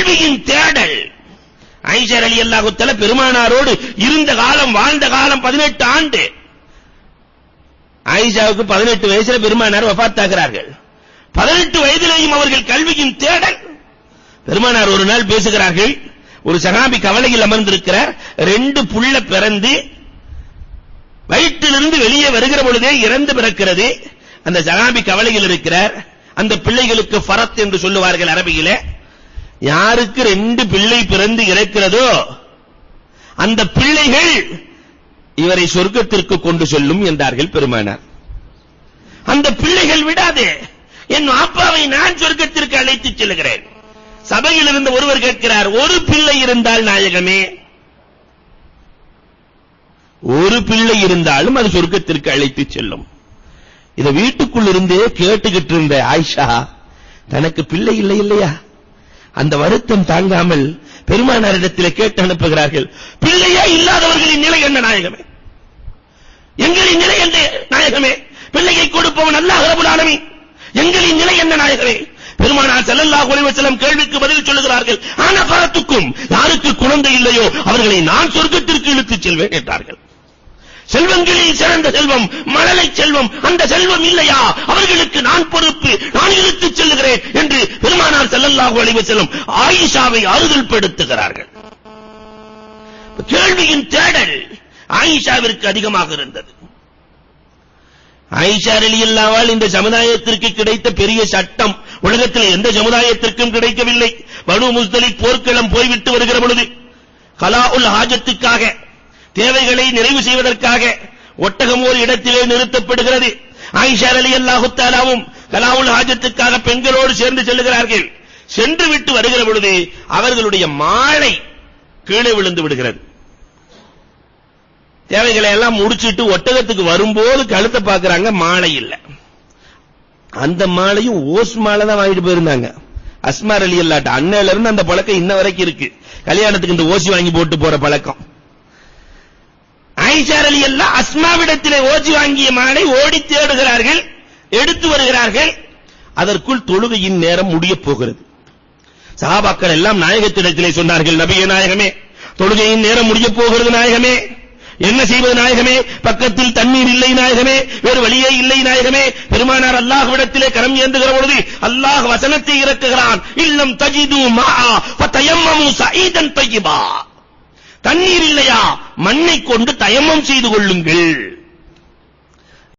கேள்வியின் தேடல். ஆயிஷா ரலியல்லாஹு தஆலா பெருமானாரோடு இருந்த காலம், வாழ்ந்த காலம் 18 ஆண்டு. ஆயிஷாவுக்கு 18 வயசுல பெருமானார் வஃபாத்தாகிறார்கள். 18 வயதிலேயும் அவர்கள் கல்வியின் தேடல். பெருமானார் ஒரு நாள் பேசுகிறார்கள். ஒரு சஹாபி கவலையில் அமர்ந்திருக்கிறார். 2 புள்ள பிறந்து வயிற்றிலிருந்து வெளியே வருகிற பொழுதே இறந்து பிறக்கிறது. அந்த சஹாபி கவலையில் இருக்கிறார். அந்த பிள்ளைகளுக்கு ஃபரத் என்று சொல்லுவார்கள் அரபியிலே. யாருக்கு 2 பிள்ளை பிறந்து இறக்கிறதோ அந்த பிள்ளைகள் இவரை சொர்க்கத்திற்கு கொண்டு செல்லும் என்றார்கள் பெருமானார். அந்த பிள்ளைகள் விடாதே, என் அப்பாவை நான் சொர்க்கத்திற்கு அழைத்துச் செல்கிறேன். சபையில் இருந்த ஒருவர் கேட்கிறார், ஒரு பிள்ளை இருந்தால் நாயகமே, ஒரு பிள்ளை இருந்தாலும் அது சொர்க்கத்திற்கு அழைத்துச் செல்லும். இத வீட்டுக்குள் இருந்தே கேட்டுக்கிட்டு இருந்த ஆயிஷா தனக்கு பிள்ளை இல்லை இல்லையா, அந்த வருத்தம் தாங்காமல் பெருமானாரிடத்தில் கேட்டு அனுப்புகிறார்கள். பிள்ளையே இல்லாதவர்களின் நிலை என்ன நாயகமே, எங்களின் நிலை என்ன நாயகமே, பிள்ளையை கொடுப்பவன் அல்லாஹ் ரப்பல் ஆலமீன், எங்களின் நிலை என்ன நாயகமே. பெருமானார் ஸல்லல்லாஹு அலைஹி வஸல்லம் கேள்விக்கு பதில் சொல்லுகிறார்கள். ஆனா ஃபரத்துக்கும், யாருக்கு குழந்தை இல்லையோ அவர்களை நான் சொர்க்கத்திற்கு இழுத்துச் செல்வேன் என்றார்கள். செல்வங்களில் சிறந்த செல்வம் மழலை செல்வம், அந்த செல்வம் இல்லையா அவர்களுக்கு நான் பொறுப்பு, நான் இழுத்துச் செல்கிறேன் என்று பெருமானார் ஸல்லல்லாஹு அலைஹி வஸல்லம் ஆயிஷாவை ஆறுதல் படுத்துகிறார்கள். கேள்வியின் தேடல் ஆயிஷாவிற்கு அதிகமாக இருந்தது. ஆயிஷா ரலியல்லாஹு இந்த சமுதாயத்திற்கு கிடைத்த பெரிய சட்டம் உலகத்தில் எந்த சமுதாயத்திற்கும் கிடைக்கவில்லை. பனு முஸ்தலிக் போர்க்களம் போய்விட்டு வருகிற பொழுது கலாஉல் ஹாஜத்துக்காக, தேவைகளை நிறைவு செய்வதற்காக ஒட்டகம் ஒரு இடத்திலே நிறுத்தப்படுகிறது. ஆயிஷா ரலியல்லாஹு தஆலாவும் கலாஉல் ஹாஜத்துக்காக பெண்களோடு சேர்ந்து செல்கிறார்கள். சென்று விட்டு வருகிற பொழுது அவர்களுடைய மாலை கீழே விழுந்து விடுகிறது. தேவைகளை எல்லாம் முடிச்சிட்டு ஒட்டகத்துக்கு வரும்போது கழுத்தை பார்க்கறாங்க, மாலை இல்ல. அந்த மாலையும் ஓஸ் மாலை தான் வாங்கிட்டு போயிருந்தாங்க. அஸ்மா ரலியல்லாஹு அன்னையில இருந்து அந்த பழக்கம் இன்ன வரைக்கும் இருக்கு. கல்யாணத்துக்கு இந்த ஓசி வாங்கி போட்டு போற பழக்கம். ஆயிஷா ரலியல்லாஹு அஸ்மாவிடத்திலே ஓசி வாங்கிய மாலை ஓடி தேடுகிறார்கள், எடுத்து வருகிறார்கள். அதற்குள் தொழுகையின் நேரம் முடிய போகிறது. சஹாபாக்கள் எல்லாம் நாயகத்திடத்திலே சொன்னார்கள், நபியே நாயகமே, தொழுகையின் நேரம் முடிய போகிறது நாயகமே, என்ன செய்வது நாயகமே, பக்கத்தில் தண்ணீர் இல்லை நாயகமே, வேறு வழியே இல்லை நாயகமே. பெருமானார் அல்லாஹ்விடத்திலே கரம் ஏந்துகிற பொழுது அல்லாஹ் வசனத்தை இறக்குகிறான், இல்லம் தஜிது மாஆ ஃபதயம்மமு ஸஈதன் தய்யிபா. தண்ணீர் இல்லையா, மண்ணை கொண்டு தயம்மம் செய்து கொள்ளுங்கள்.